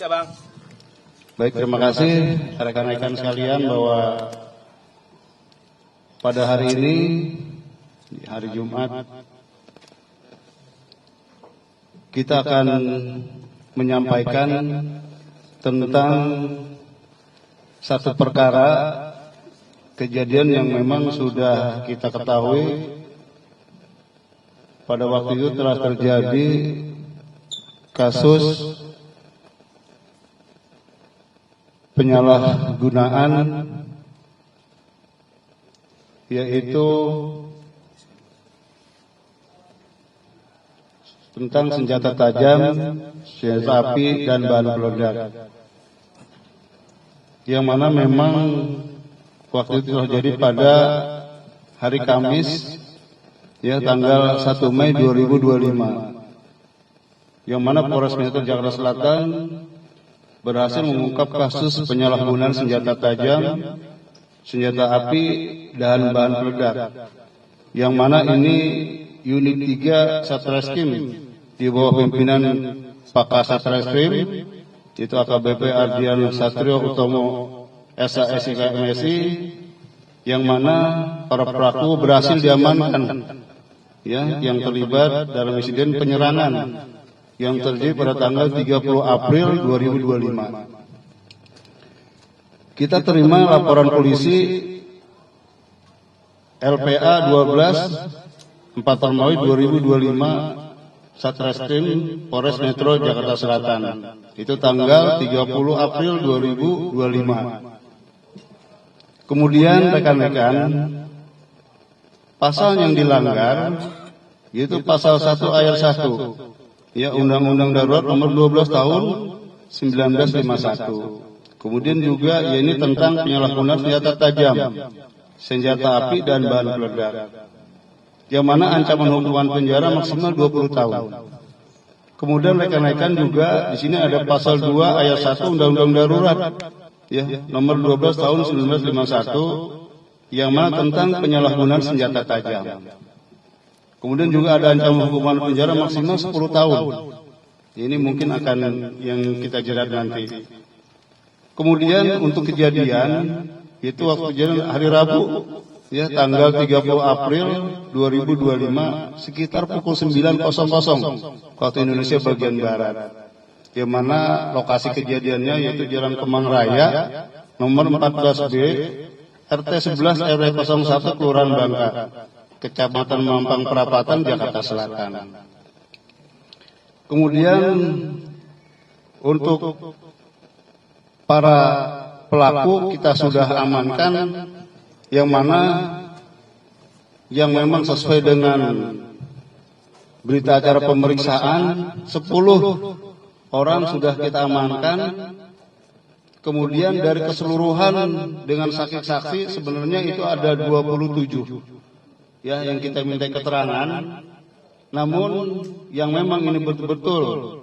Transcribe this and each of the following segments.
Bang. Baik, terima kasih rekan-rekan sekalian bahwa pada hari ini, di hari Jumat, kita akan menyampaikan tentang satu perkara kejadian yang memang sudah kita ketahui pada waktu itu telah terjadi kasus penyalahgunaan, yaitu tentang senjata tajam, senjata api, dan bahan peledak, yang mana memang waktu itu terjadi pada hari Kamis, ya, tanggal 1 Mei 2025, yang mana Polres Metro Jakarta Selatan berhasil mengungkap kasus penyalahgunaan senjata tajam, senjata api, dan bahan peledak, yang mana ini unit 3 Satreskrim di bawah pimpinan Pak Satreskrim, itu AKBP Ardian Satrio Utomo SASI KMSI, yang mana para pelaku berhasil diamankan, ya, yang terlibat dalam insiden penyerangan yang terjadi pada tanggal 30 April 2025. Kita terima laporan polisi LPA 12 4 Romawi 2025 Satreskrim Polres Metro Jakarta Selatan. Itu tanggal 30 April 2025. Kemudian rekan-rekan, pasal yang dilanggar yaitu pasal 1 ayat 1, ya, Undang-Undang Darurat Nomor 12 Tahun 1951. Kemudian juga ya, ini tentang penyalahgunaan senjata tajam, senjata api, dan bahan peledak, yang mana ancaman hukuman penjara maksimal 20 tahun. Kemudian rekan-rekan juga di sini ada pasal 2 ayat 1 Undang-Undang Darurat, ya, Nomor 12 Tahun 1951, yang mana tentang penyalahgunaan senjata tajam. Kemudian juga ada ancaman hukuman penjara maksimal 10 tahun. Ini mungkin akan yang kita jerat nanti. Kemudian untuk kejadian, itu waktu kejadian hari Rabu, ya, tanggal 30 April 2025, sekitar pukul 9.00 waktu Indonesia bagian Barat. Yang mana lokasi kejadiannya yaitu Jalan Kemang Raya, nomor 14B, RT 11 RW 01, Kelurahan Bangka, Kecamatan Mampang Perapatan, Jakarta Selatan. Kemudian untuk para pelaku kita sudah amankan, yang mana yang memang sesuai dengan berita acara pemeriksaan, 10 orang sudah kita amankan. Kemudian dari keseluruhan dengan saksi-saksi sebenarnya itu ada 27. Ya, yang kita minta keterangan, namun yang memang ini betul-betul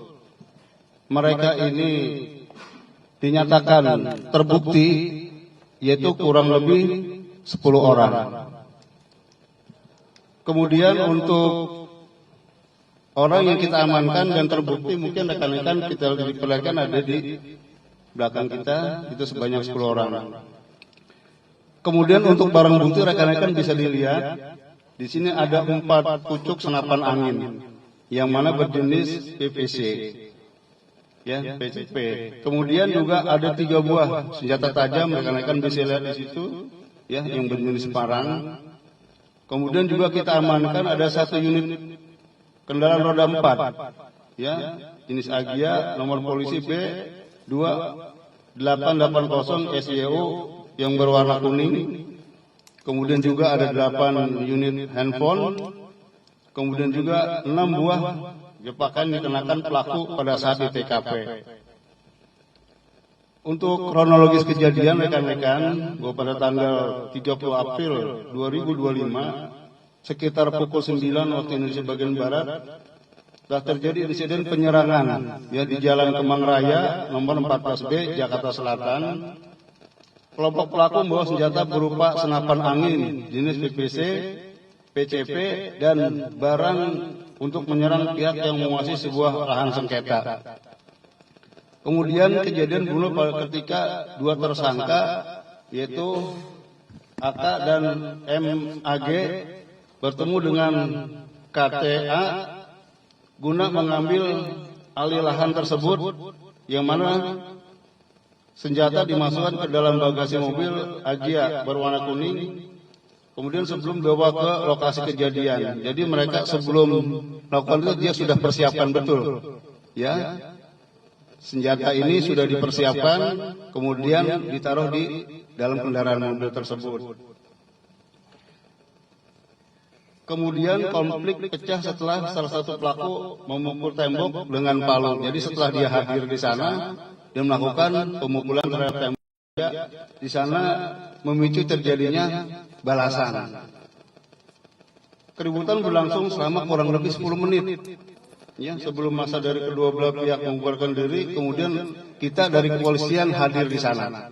mereka ini dinyatakan terbukti, yaitu kurang lebih 10 orang. Kemudian untuk orang yang kita amankan dan terbukti, mungkin rekan-rekan kita diperlihatkan ada di belakang kita, itu sebanyak 10 orang. Kemudian untuk barang bukti rekan-rekan bisa dilihat. Di sini ada 4 pucuk senapan angin, yang mana berjenis PVC, ya, PCP. Kemudian juga ada 3 buah senjata tajam, rekan-rekan bisa lihat di situ, ya, yang berjenis parang. Kemudian juga kita amankan ada 1 unit kendaraan roda 4, ya, jenis Agia, nomor polisi B2880 SYO yang berwarna kuning. Kemudian juga ada 8 unit handphone. Kemudian juga 6 buah jebakan dikenakan pelaku pada saat di TKP. Untuk kronologis kejadian rekan-rekan, bahwa pada tanggal 30 April 2025, sekitar pukul 9 waktu Indonesia bagian Barat, telah terjadi insiden penyerangan, ya, di Jalan Kemang Raya nomor 14B Jakarta Selatan. Kelompok pelaku membawa senjata berupa senapan angin jenis PVC PCP, dan barang untuk menyerang pihak yang menguasai sebuah lahan sengketa. Kemudian kejadian bermula pada ketika dua tersangka yaitu AK dan MAG bertemu dengan KTA guna mengambil alih lahan tersebut, yang mana senjata dimasukkan ke dalam bagasi mobil Agya berwarna kuning. Kemudian sebelum dibawa ke lokasi kejadian, jadi mereka sebelum melakukan itu dia sudah persiapkan betul, ya. Senjata ini sudah dipersiapkan, kemudian ditaruh di dalam kendaraan mobil tersebut. Kemudian konflik pecah setelah salah satu pelaku memukul tembok dengan palu. Jadi setelah dia hadir di sana dan melakukan pemukulan terhadap tembok, di sana memicu terjadinya balasan. Keributan berlangsung selama kurang lebih 10 menit. Ya, sebelum masa dari kedua belah pihak membubarkan diri, kemudian kita dari kepolisian hadir di sana.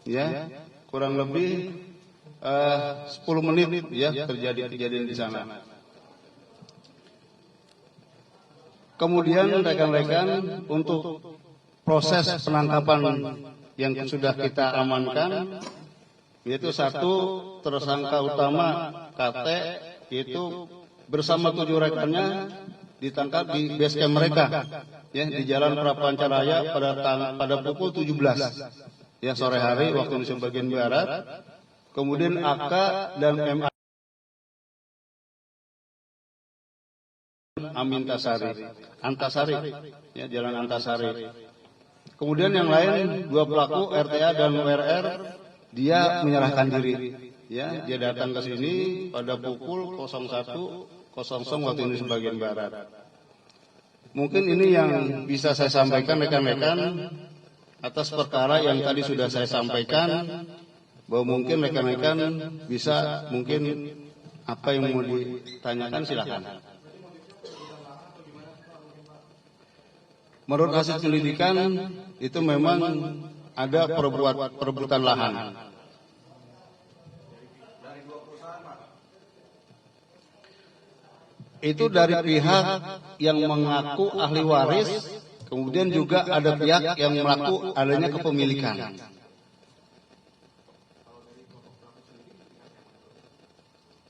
Ya, kurang lebih 10 menit ya terjadi kejadian di sana. Kemudian rekan-rekan, untuk proses penangkapan yang sudah kita amankan, yaitu satu tersangka utama KT, yaitu bersama 7 rekannya ditangkap di base camp mereka, ya, di Jalan Prapancaraya pada pukul 17 ya sore hari waktu Indonesia bagian barat. Kemudian AK dan MA Antasari, ya, Jalan Antasari. Kemudian yang lain 2 pelaku RTA dan WRR dia menyerahkan diri, ya, dia datang ke sini pada pukul 01.00 waktu Indonesia bagian barat. Mungkin ini yang bisa saya sampaikan rekan-rekan atas perkara yang tadi sudah saya sampaikan, bahwa mungkin rekan-rekan bisa mungkin apa yang mau ditanyakan silakan. Menurut hasil penyelidikan itu memang ada perebutan lahan. Itu dari pihak yang mengaku ahli waris, kemudian juga ada pihak yang mengaku adanya kepemilikan.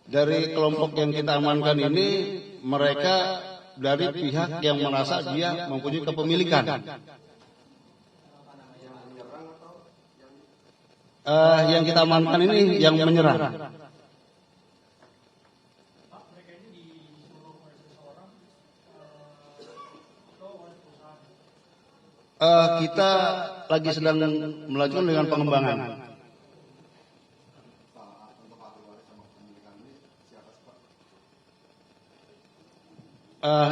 Dari kelompok yang kita amankan ini, mereka dari pihak yang merasa dia mempunyai kepemilikan. Yang kita amankan ini yang menyerang. Kita lagi sedang melakukan dengan pengembangan.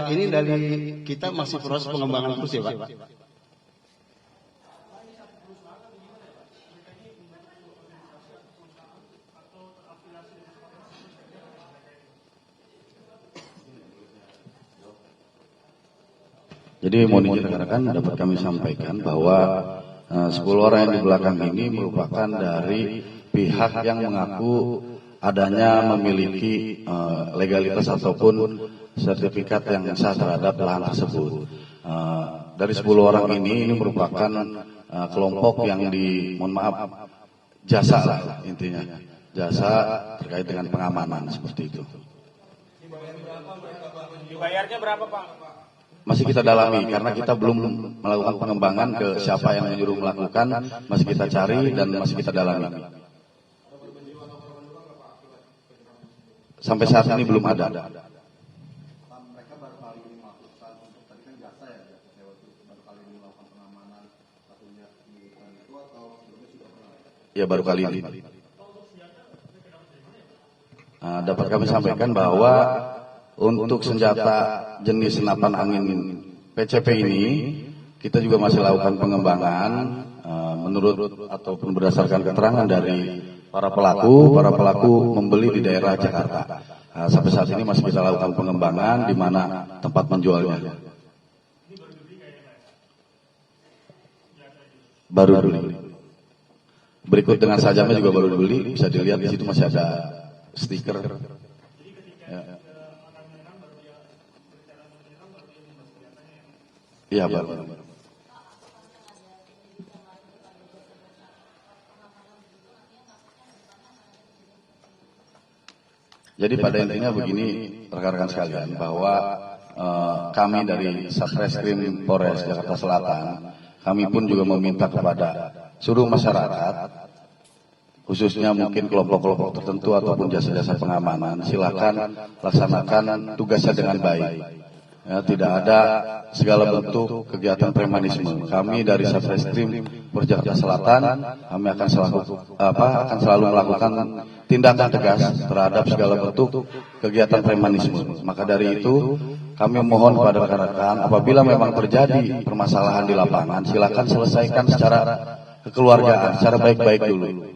Ini dari kita masih proses pengembangan terus ya Pak. Jadi mohon izin rekan-rekan dapat kami sampaikan bahwa 10 orang yang di belakang ini merupakan dari pihak yang mengaku adanya memiliki legalitas ataupun sertifikat yang sah terhadap lahan tersebut. Dari 10 orang ini merupakan kelompok yang mohon maaf, jasa lah intinya, jasa terkait dengan pengamanan seperti itu. Dibayarnya berapa Pak? Masih kita dalami karena kita belum melakukan pengembangan ke siapa yang menyuruh melakukan, masih kita cari dan masih kita dalami. Sampai saat ini belum ada. Ya baru kali ini. Dapat kami sampaikan bahwa untuk senjata jenis senapan angin PCP ini kita juga masih lakukan pengembangan menurut ataupun berdasarkan keterangan dari para pelaku membeli di daerah Jakarta. Sampai saat ini masih kita lakukan pengembangan di mana tempat menjualnya. Baru dibeli. Berikut dengan sajamnya juga baru dibeli, bisa dilihat di situ masih ada stiker. Iya, Pak. Jadi pada intinya begini, rekan-rekan sekalian, bahwa kami dari Satreskrim Polres Jakarta Selatan, kami pun juga meminta kepada seluruh masyarakat, khususnya mungkin kelompok-kelompok tertentu ataupun jasa-jasa pengamanan, silakan laksanakan tugasnya dengan baik. Ya, tidak ada segala bentuk kegiatan premanisme. Kami dari Satreskrim Polres Jakarta Selatan, kami akan selalu melakukan tindakan tegas terhadap segala bentuk kegiatan premanisme. Maka dari itu, kami mohon kepada rekan-rekan, apabila memang terjadi permasalahan di lapangan, silakan selesaikan secara kekeluargaan, secara baik-baik dulu.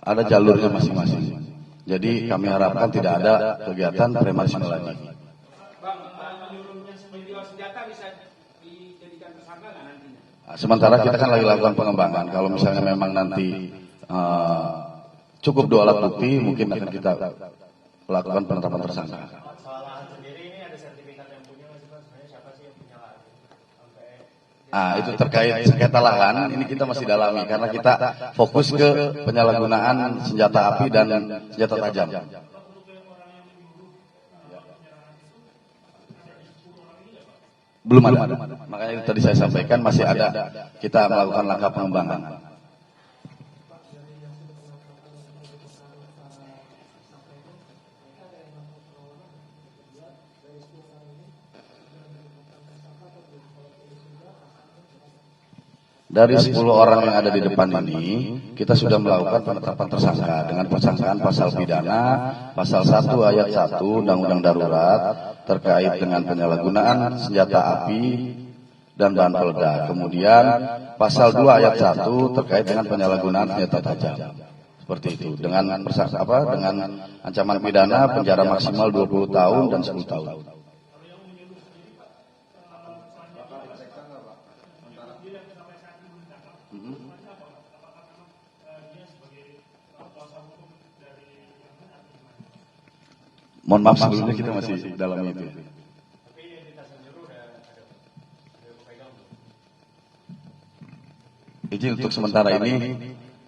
Ada jalurnya masing-masing. Jadi kami harapkan tidak ada kegiatan premanisme lagi. Sementara kita kan lagi lakukan pengembangan. Kalau misalnya memang nanti cukup 2 alat bukti, mungkin akan kita lakukan penetapan tersangka. Soal lahan sendiri ini ada sertifikat yang punya nggak sih Pak? Sebenarnya siapa sih yang punya lahan? Itu terkait sengketa lahan, ini kita masih dalami karena kita fokus ke penyalahgunaan senjata api dan senjata tajam. Belum ada. Makanya itu tadi saya sampaikan masih ada. Kita melakukan langkah pengembangan. Dari 10 orang yang ada di depan ini, kita sudah melakukan penetapan tersangka dengan persangkaan pasal pidana, pasal 1 ayat 1 Undang-Undang Darurat terkait dengan penyalahgunaan senjata api dan bahan peledak. Kemudian pasal 2 ayat 1 terkait dengan penyalahgunaan senjata tajam. Seperti itu. Dengan dengan ancaman pidana penjara maksimal 20 tahun dan 10 tahun. Mohon maaf sebelumnya kita masih dalam itu. Izin untuk sementara ini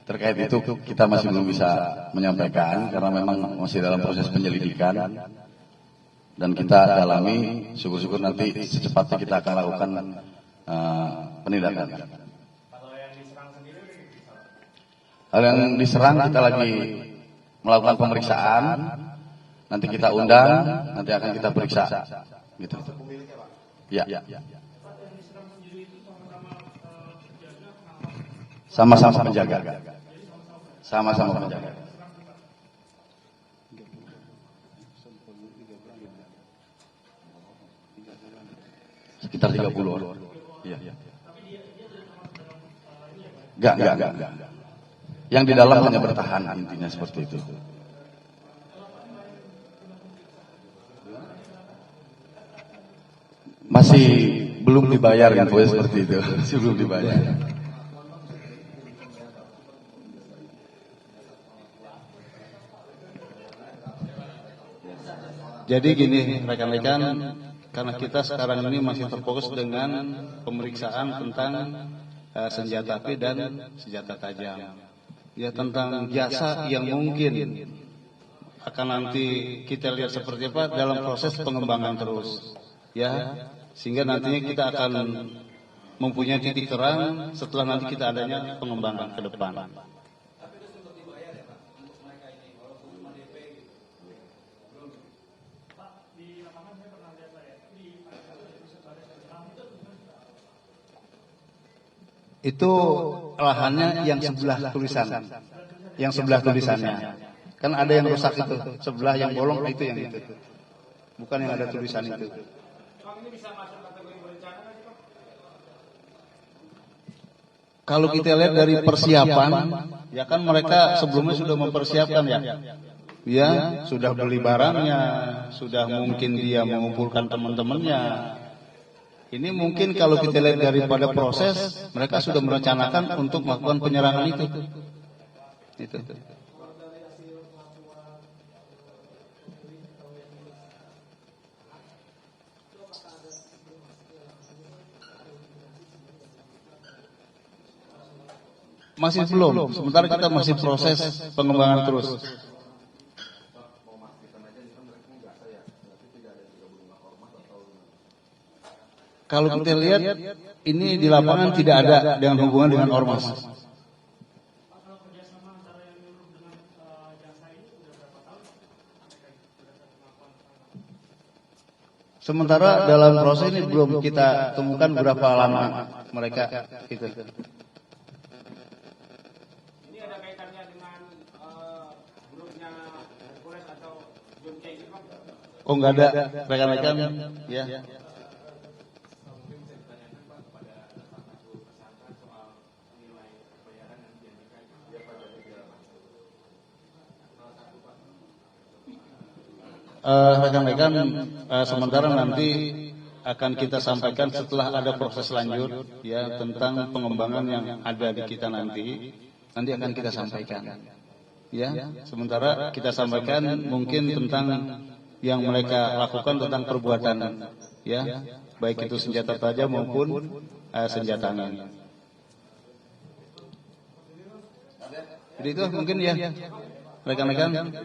terkait itu kita masih belum bisa menyampaikan karena memang masih dalam proses penyelidikan dan kita dalami. Syukur-syukur nanti secepatnya kita akan lakukan penindakan. Hal yang diserang kita lagi melakukan pemeriksaan. Nanti kita undang, nanti akan kita periksa. Gitu. Ya. Sama-sama penjaga. Sama-sama penjaga. Sekitar 30 orang. Iya. Enggak. Yang di dalam hanya bertahan, intinya seperti itu. Masih belum dibayar invoice seperti itu. Masih belum dibayar. Jadi gini rekan-rekan, karena kita sekarang ini masih terfokus dengan pemeriksaan tentang senjata api dan senjata tajam. Ya, tentang jasa yang mungkin akan nanti kita lihat seperti apa dalam proses pengembangan terus. Ya, sehingga nantinya kita akan mempunyai titik terang setelah nanti kita adanya pengembangan ke depan. Itu lahannya yang sebelah tulisan, yang sebelah tulisannya. Kan ada yang rusak itu, sebelah yang bolong itu yang itu, bukan yang ada tulisan itu. Kalau kita lihat dari persiapan, ya kan mereka sebelumnya sudah mempersiapkan ya. Ya, sudah beli barangnya, sudah mungkin dia mengumpulkan teman-temannya. Ini mungkin kalau kita lihat daripada proses, mereka sudah merencanakan untuk melakukan penyerangan itu. Itu. Masih belum. Sementara kita masih proses pengembangan terus. Kalau kita lihat ini di lapangan tidak ada dengan hubungan dengan ormas. Sementara dalam proses ini belum kita temukan berapa lama mereka itu. Ini ada kaitannya dengan grupnya Hercules atau John Kay itu, Bang? Oh, enggak ada rekan-rekan ya. Rekan-rekan, sementara nanti akan kita sampaikan setelah ada proses lanjut ya tentang pengembangan yang ada di kita nanti akan kita sampaikan ya. Sementara kita sampaikan mungkin tentang yang mereka lakukan tentang perbuatan ya, baik itu senjata tajam maupun senjata angin. Jadi itu mungkin ya rekan-rekan.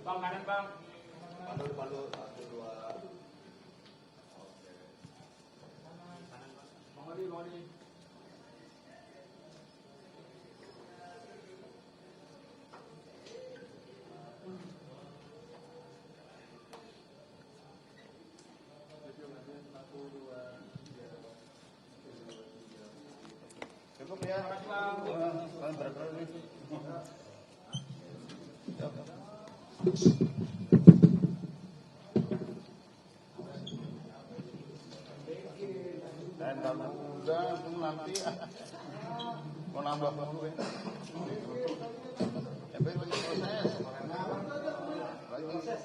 Bang, kanan Bang. Cukup ya. Dan kalau udah nanti mau nambah dulu ya. Ya baik bagi proses.